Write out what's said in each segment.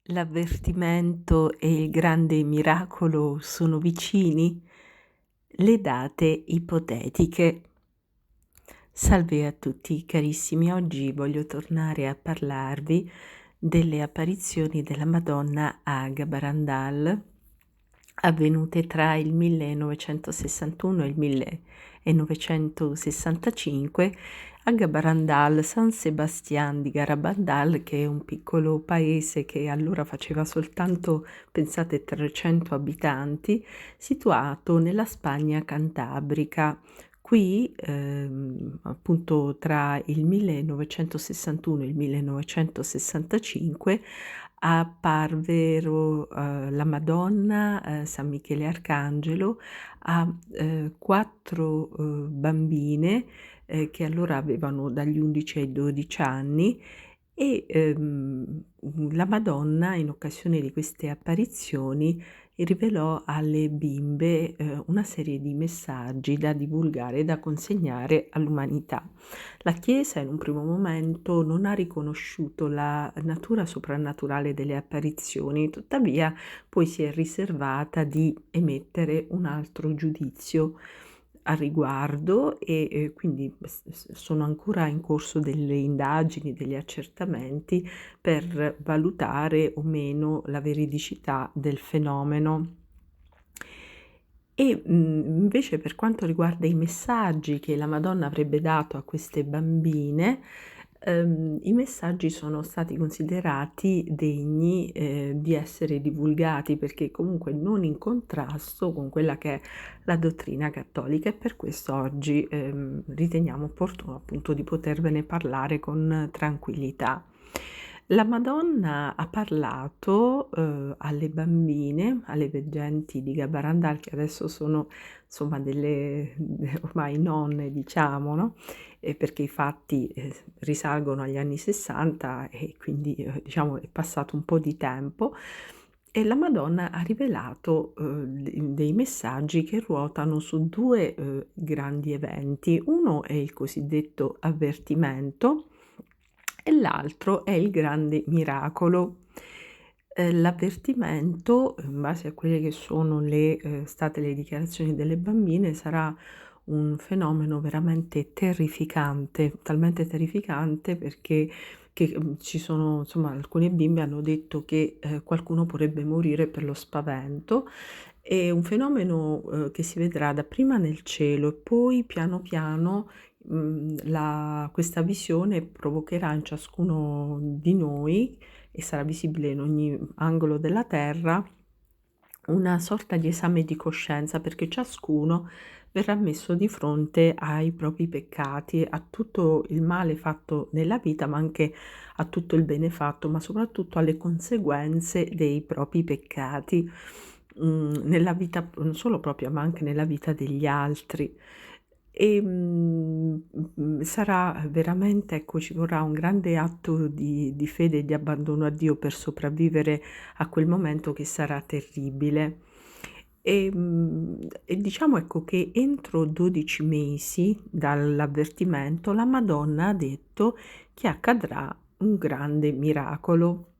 L'avvertimento e il grande miracolo sono vicini? Le date ipotetiche. Salve a tutti carissimi, oggi voglio tornare a parlarvi delle apparizioni della Madonna a Gabarandal avvenute tra il 1961 e il 1965 a Gabarandal, San Sebastián di Garabandal, che è un piccolo paese che allora faceva soltanto, pensate, 300 abitanti, situato nella Spagna cantabrica. Qui, appunto tra il 1961 e il 1965 apparvero, la Madonna, San Michele Arcangelo, a 4, bambine, che allora avevano dagli 11 ai 12 anni e, la Madonna in occasione di queste apparizioni rivelò alle bimbe, una serie di messaggi da divulgare e da consegnare all'umanità. La Chiesa in un primo momento non ha riconosciuto la natura soprannaturale delle apparizioni, tuttavia poi si è riservata di emettere un altro giudizio a riguardo e quindi sono ancora in corso delle indagini, degli accertamenti per valutare o meno la veridicità del fenomeno. E, invece per quanto riguarda i messaggi che la Madonna avrebbe dato a queste bambine, i messaggi sono stati considerati degni, di essere divulgati, perché comunque non in contrasto con quella che è la dottrina cattolica, e per questo oggi, riteniamo opportuno appunto di potervene parlare con tranquillità. La Madonna ha parlato, alle bambine, alle veggenti di Gabarandal, che adesso sono insomma delle ormai nonne, diciamo, no, perché i fatti, risalgono agli anni '60 e quindi, diciamo è passato un po' di tempo, e la Madonna ha rivelato, dei messaggi che ruotano su 2, grandi eventi. Uno è il cosiddetto avvertimento e l'altro è il grande miracolo. L'avvertimento, in base a quelle che sono state le dichiarazioni delle bambine, sarà un fenomeno veramente terrificante, talmente terrificante perché ci sono insomma alcune bimbe hanno detto che, qualcuno potrebbe morire per lo spavento. È un fenomeno, che si vedrà dapprima nel cielo e poi piano piano, la questa visione provocherà in ciascuno di noi, e sarà visibile in ogni angolo della terra, una sorta di esame di coscienza, perché ciascuno verrà messo di fronte ai propri peccati, a tutto il male fatto nella vita, ma anche a tutto il bene fatto, ma soprattutto alle conseguenze dei propri peccati, nella vita non solo propria, ma anche nella vita degli altri. Sarà veramente, ecco, ci vorrà un grande atto di fede e di abbandono a Dio per sopravvivere a quel momento che sarà terribile. E diciamo, ecco, che entro 12 mesi dall'avvertimento la Madonna ha detto che accadrà un grande miracolo.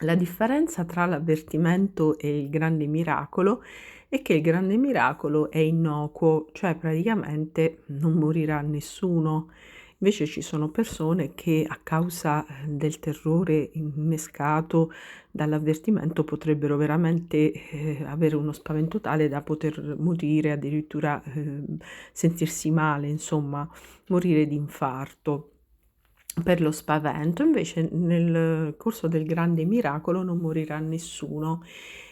La differenza tra l'avvertimento e il grande miracolo è che il grande miracolo è innocuo, cioè praticamente non morirà nessuno. Invece ci sono persone che a causa del terrore innescato dall'avvertimento potrebbero veramente avere uno spavento tale da poter morire, addirittura sentirsi male, insomma, morire di infarto per lo spavento. Invece nel corso del grande miracolo non morirà nessuno.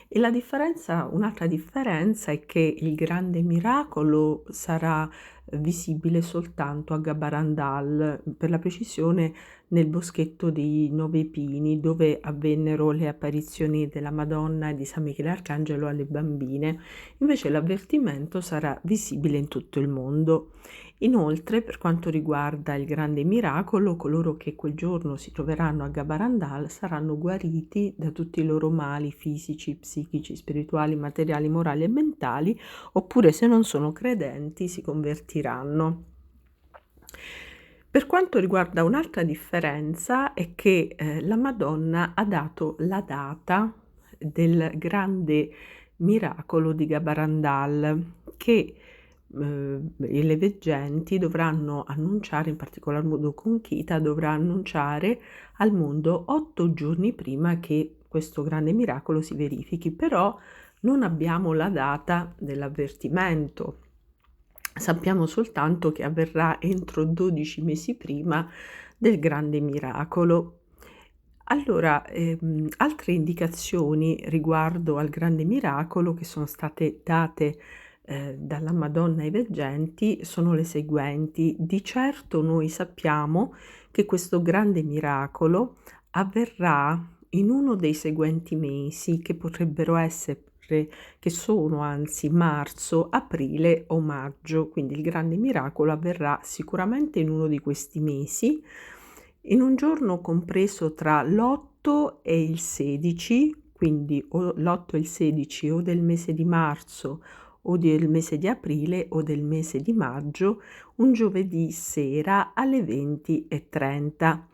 E un'altra differenza è che il grande miracolo sarà visibile soltanto a Gabarandal, per la precisione nel boschetto dei 9 pini, dove avvennero le apparizioni della Madonna e di San Michele Arcangelo alle bambine. Invece l'avvertimento sarà visibile in tutto il mondo. Inoltre, per quanto riguarda il grande miracolo, coloro che quel giorno si troveranno a Gabarandal saranno guariti da tutti i loro mali fisici, psichici, spirituali, materiali, morali e mentali, oppure se non sono credenti si convertiranno. Per quanto riguarda un'altra differenza è che, la Madonna ha dato la data del grande miracolo di Gabarandal che, le veggenti dovranno annunciare, in particolar modo Conchita dovrà annunciare al mondo 8 giorni prima che questo grande miracolo si verifichi, però non abbiamo la data dell'avvertimento. Sappiamo soltanto che avverrà entro 12 mesi prima del grande miracolo. Allora, altre indicazioni riguardo al grande miracolo che sono state date, dalla Madonna ai veggenti sono le seguenti: di certo noi sappiamo che questo grande miracolo avverrà in uno dei seguenti mesi, che potrebbero essere che sono anzi marzo, aprile o maggio, quindi il grande miracolo avverrà sicuramente in uno di questi mesi, in un giorno compreso tra l'8 e il 16, quindi o l'8 e il 16 o del mese di marzo o del mese di aprile o del mese di maggio, un giovedì sera alle 20:30,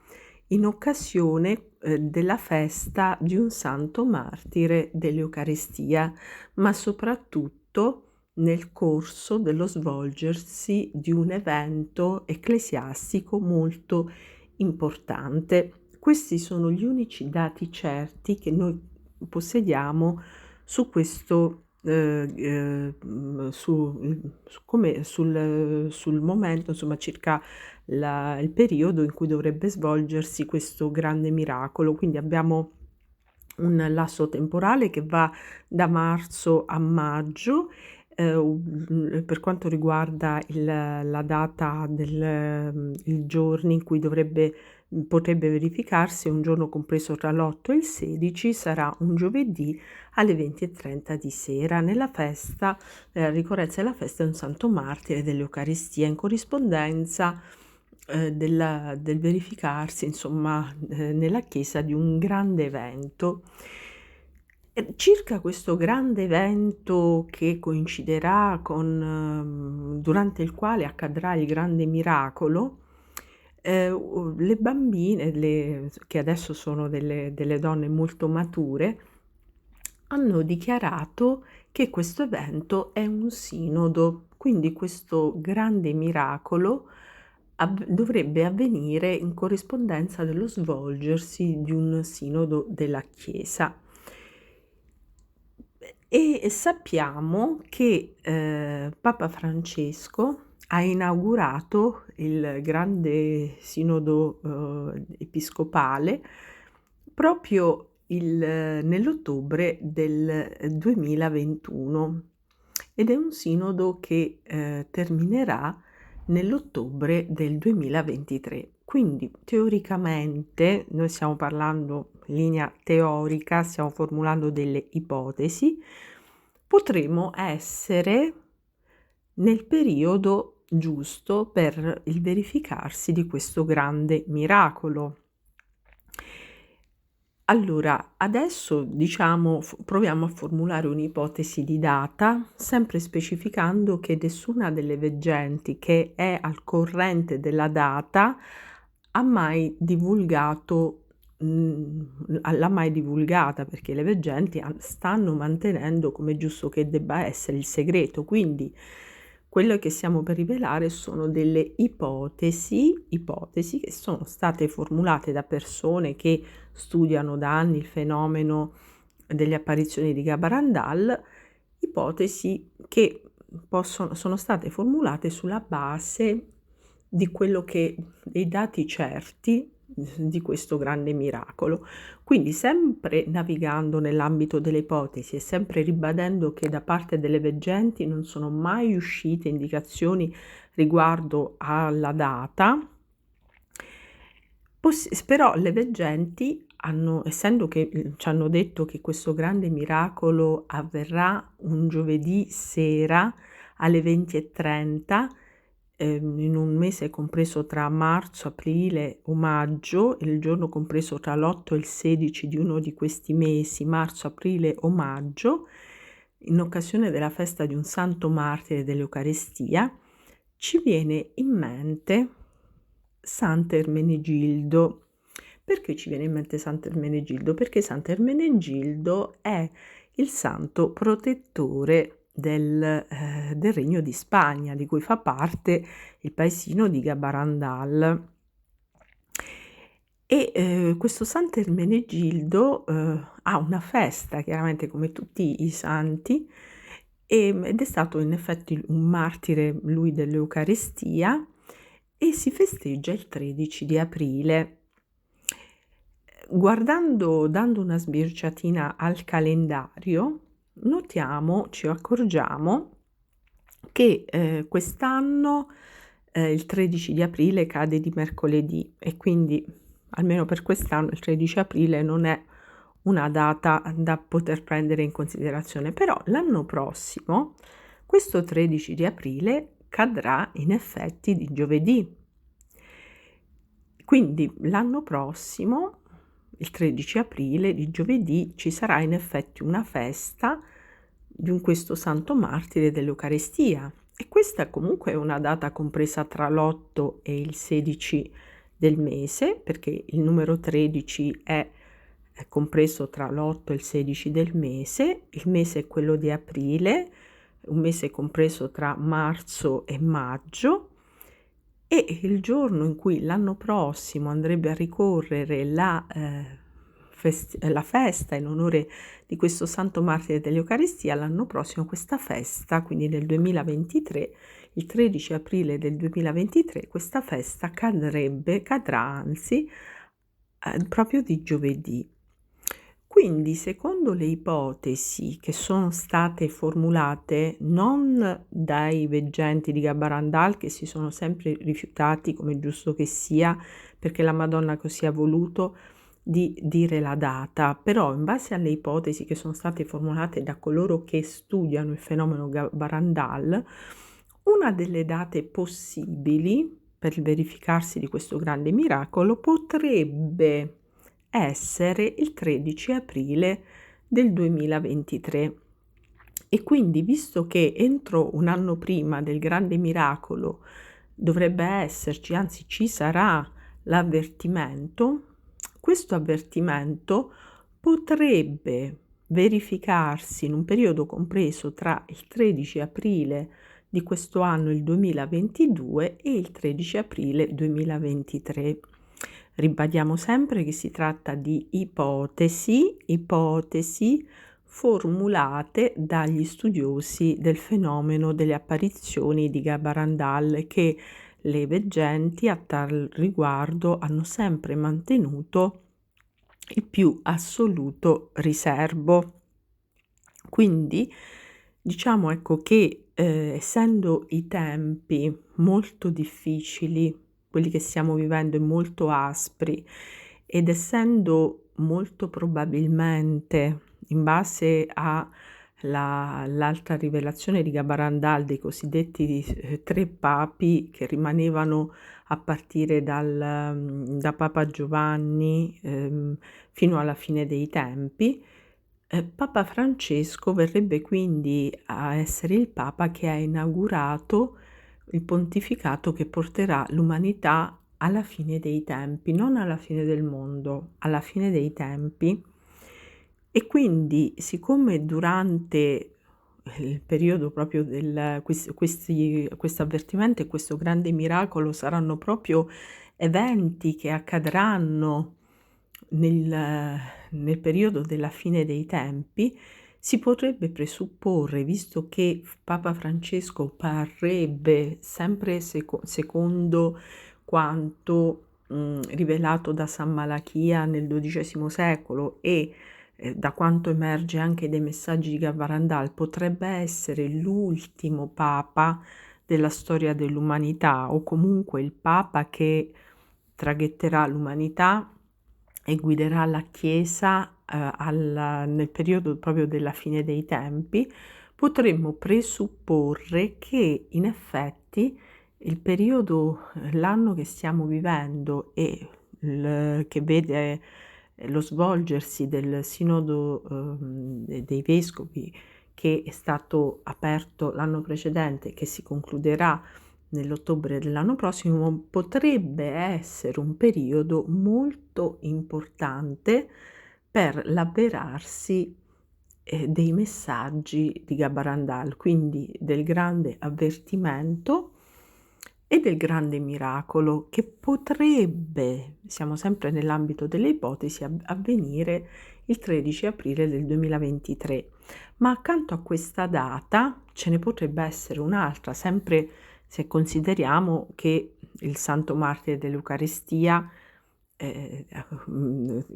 in occasione, della festa di un santo martire dell'Eucaristia, ma soprattutto nel corso dello svolgersi di un evento ecclesiastico molto importante. Questi sono gli unici dati certi che noi possediamo su questo, sul momento, insomma, circa il periodo in cui dovrebbe svolgersi questo grande miracolo. Quindi abbiamo un lasso temporale che va da marzo a maggio. Per quanto riguarda la data i giorni in cui potrebbe verificarsi, un giorno compreso tra l'8 e il 16, sarà un giovedì alle 20:30 di sera, nella festa, ricorrenza della festa di un santo martire dell'Eucaristia, in corrispondenza del verificarsi, insomma, nella chiesa di un grande evento. Circa questo grande evento che coinciderà durante il quale accadrà il grande miracolo, le bambine, che adesso sono delle donne molto mature, hanno dichiarato che questo evento è un sinodo, quindi questo grande miracolo dovrebbe avvenire in corrispondenza dello svolgersi di un sinodo della Chiesa. E sappiamo che Papa Francesco ha inaugurato il grande sinodo episcopale proprio nell'ottobre del 2021, ed è un sinodo che terminerà nell'ottobre del 2023. Quindi teoricamente noi stiamo parlando in linea teorica, stiamo formulando delle ipotesi, potremo essere nel periodo giusto per il verificarsi di questo grande miracolo. Allora, adesso diciamo proviamo a formulare un'ipotesi di data, sempre specificando che nessuna delle veggenti che è al corrente della data ha mai divulgato, l'ha mai divulgata, perché le veggenti stanno mantenendo, come è giusto che debba essere, il segreto. Quindi quello che stiamo per rivelare sono delle ipotesi che sono state formulate da persone che studiano da anni il fenomeno delle apparizioni di Gabarandal, ipotesi che sono state formulate sulla base di dei dati certi di questo grande miracolo. Quindi sempre navigando nell'ambito delle ipotesi e sempre ribadendo che da parte delle veggenti non sono mai uscite indicazioni riguardo alla data, però le veggenti essendo che ci hanno detto che questo grande miracolo avverrà un giovedì sera alle 20:30, in un mese compreso tra marzo, aprile o maggio, il giorno compreso tra l'8 e il 16 di uno di questi mesi, marzo, aprile o maggio, in occasione della festa di un santo martire dell'Eucaristia, ci viene in mente Sant'Ermenegildo. Perché ci viene in mente Sant'Ermenegildo? Perché Sant'Ermenegildo è il santo protettore del Regno di Spagna, di cui fa parte il paesino di Gabarandal. E questo Sant'Ermenegildo ha una festa, chiaramente come tutti i santi, ed è stato in effetti un martire lui dell'Eucaristia, e si festeggia il 13 di aprile. Dando una sbirciatina al calendario, ci accorgiamo che quest'anno il 13 di aprile cade di mercoledì, e quindi almeno per quest'anno il 13 aprile non è una data da poter prendere in considerazione. Però l'anno prossimo questo 13 di aprile cadrà in effetti di giovedì. Quindi l'anno prossimo, il 13 aprile, di giovedì, ci sarà in effetti una festa di questo santo martire dell'Eucaristia, e questa comunque è una data compresa tra l'8 e il 16 del mese, perché il numero 13 è compreso tra l'8 e il 16 del mese. Il mese è quello di aprile, un mese compreso tra marzo e maggio, e il giorno in cui l'anno prossimo andrebbe a ricorrere la festa in onore di questo santo martire dell'Eucaristia, l'anno prossimo questa festa, quindi nel 2023, il 13 aprile del 2023, questa festa cadrà anzi proprio di giovedì. Quindi, secondo le ipotesi che sono state formulate non dai veggenti di Gabarandal, che si sono sempre rifiutati, come giusto che sia, perché la Madonna così ha voluto, di dire la data, però in base alle ipotesi che sono state formulate da coloro che studiano il fenomeno Gabarandal, una delle date possibili per il verificarsi di questo grande miracolo potrebbe essere il 13 aprile del 2023. E quindi, visto che entro un anno prima del grande miracolo dovrebbe esserci, anzi ci sarà l'avvertimento, questo avvertimento potrebbe verificarsi in un periodo compreso tra il 13 aprile di questo anno, il 2022, e il 13 aprile 2023. Ribadiamo sempre che si tratta di ipotesi formulate dagli studiosi del fenomeno delle apparizioni di Gabarandal, che le veggenti a tal riguardo hanno sempre mantenuto il più assoluto riserbo. Quindi diciamo, ecco, che essendo i tempi molto difficili, quelli che stiamo vivendo, e molto aspri, ed essendo molto probabilmente, in base all'alta rivelazione di Gabarandal, dei cosiddetti 3 papi che rimanevano a partire da Papa Giovanni fino alla fine dei tempi, Papa Francesco verrebbe quindi a essere il Papa che ha inaugurato il pontificato che porterà l'umanità alla fine dei tempi, non alla fine del mondo, alla fine dei tempi. E quindi, siccome durante il periodo proprio questo avvertimento e questo grande miracolo saranno proprio eventi che accadranno nel periodo della fine dei tempi, si potrebbe presupporre, visto che Papa Francesco parrebbe sempre secondo quanto rivelato da San Malachia nel XII secolo, e da quanto emerge anche dai messaggi di Gabarandal, potrebbe essere l'ultimo Papa della storia dell'umanità, o comunque il Papa che traghetterà l'umanità e guiderà la Chiesa nel periodo proprio della fine dei tempi. Potremmo presupporre che in effetti l'anno che stiamo vivendo e che vede lo svolgersi del Sinodo dei Vescovi, che è stato aperto l'anno precedente e che si concluderà nell'ottobre dell'anno prossimo, potrebbe essere un periodo molto importante per l'avverarsi dei messaggi di Gabarandal, quindi del grande avvertimento e del grande miracolo che potrebbe, siamo sempre nell'ambito delle ipotesi, avvenire il 13 aprile del 2023. Ma accanto a questa data ce ne potrebbe essere un'altra, sempre se consideriamo che il Santo Martire dell'Eucaristia,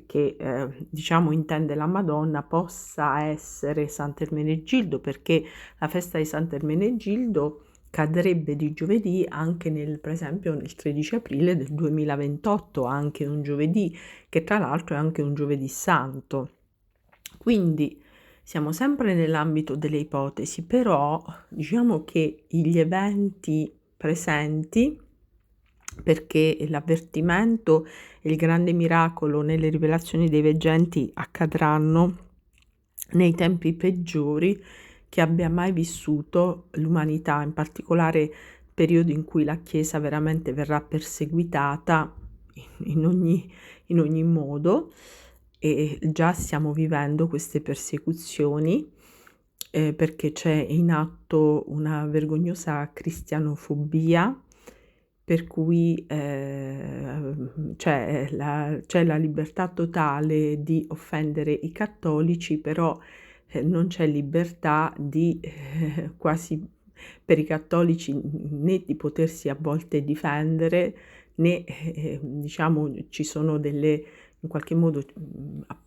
che diciamo intende la Madonna, possa essere Sant'Ermenegildo, perché la festa di Sant'Ermenegildo cadrebbe di giovedì anche per esempio nel 13 aprile del 2028, anche un giovedì, che tra l'altro è anche un giovedì santo. Quindi siamo sempre nell'ambito delle ipotesi, però diciamo che gli eventi presenti, perché l'avvertimento e il grande miracolo nelle rivelazioni dei veggenti accadranno nei tempi peggiori che abbia mai vissuto l'umanità, in particolare periodo in cui la Chiesa veramente verrà perseguitata in ogni modo, e già stiamo vivendo queste persecuzioni, perché c'è in atto una vergognosa cristianofobia, per cui c'è la libertà totale di offendere i cattolici, però non c'è libertà di quasi per i cattolici né di potersi a volte difendere, né diciamo ci sono delle, in qualche modo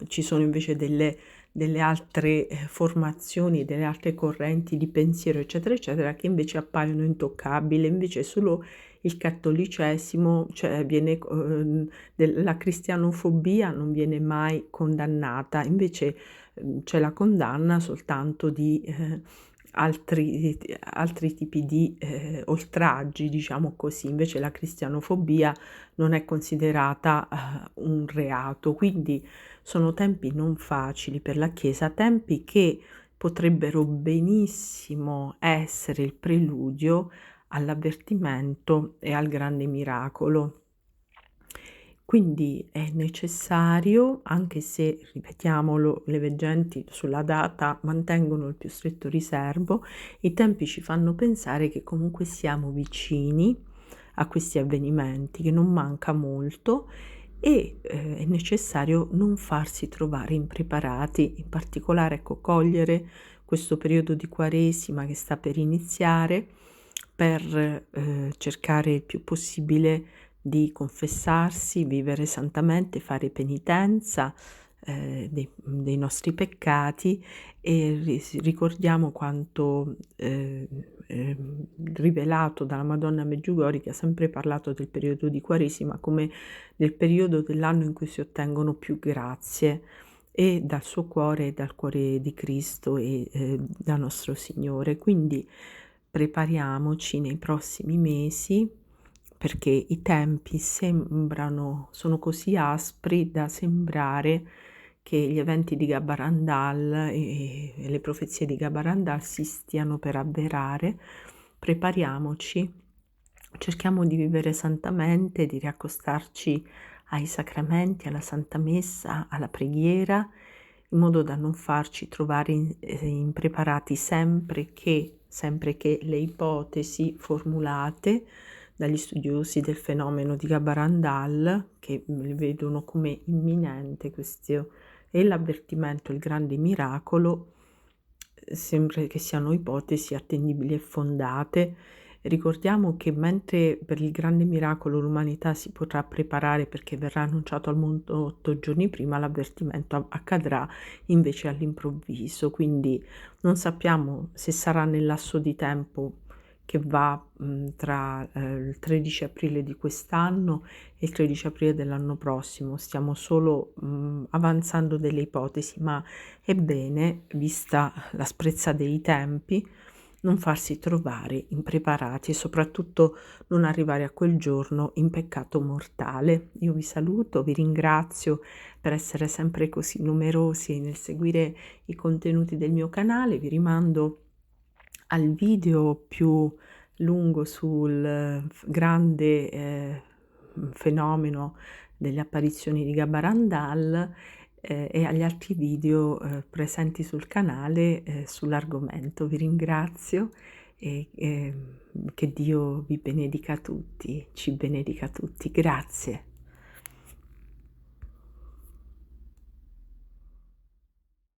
ci sono invece delle altre formazioni, delle altre correnti di pensiero, eccetera, eccetera, che invece appaiono intoccabili. Invece solo il cattolicesimo, cioè la cristianofobia non viene mai condannata, invece c'è la condanna soltanto di altri tipi di oltraggi, diciamo così. Invece la cristianofobia non è considerata un reato, quindi sono tempi non facili per la Chiesa, tempi che potrebbero benissimo essere il preludio all'avvertimento e al grande miracolo. Quindi è necessario, anche se, ripetiamolo, le veggenti sulla data mantengono il più stretto riservo, i tempi ci fanno pensare che comunque siamo vicini a questi avvenimenti, che non manca molto, e è necessario non farsi trovare impreparati, in particolare ecco, cogliere questo periodo di Quaresima che sta per iniziare per cercare il più possibile di confessarsi, vivere santamente, fare penitenza dei nostri peccati, e ricordiamo quanto rivelato dalla Madonna Medjugorje, che ha sempre parlato del periodo di Quaresima come del periodo dell'anno in cui si ottengono più grazie, e dal suo cuore e dal cuore di Cristo e da nostro Signore. Quindi prepariamoci nei prossimi mesi, perché i tempi sono così aspri da sembrare che gli eventi di Gabarandal e le profezie di Gabarandal si stiano per avverare. Prepariamoci, cerchiamo di vivere santamente, di riaccostarci ai sacramenti, alla Santa Messa, alla preghiera, in modo da non farci trovare impreparati sempre che le ipotesi formulate dagli studiosi del fenomeno di Gabarandal, che vedono come imminente questo, e l'avvertimento, il grande miracolo, sempre che siano ipotesi attendibili e fondate. Ricordiamo che mentre per il grande miracolo l'umanità si potrà preparare perché verrà annunciato al mondo 8 giorni prima, l'avvertimento accadrà invece all'improvviso, quindi non sappiamo se sarà nel lasso di tempo che va tra il 13 aprile di quest'anno e il 13 aprile dell'anno prossimo. Stiamo solo avanzando delle ipotesi, ma è bene, vista l'asprezza dei tempi, non farsi trovare impreparati e soprattutto non arrivare a quel giorno in peccato mortale. Io vi saluto, vi ringrazio per essere sempre così numerosi nel seguire i contenuti del mio canale, vi rimando al video più lungo sul grande fenomeno delle apparizioni di Gabarandal e agli altri video presenti sul canale sull'argomento. Vi ringrazio e che Dio vi benedica tutti, ci benedica tutti. Grazie.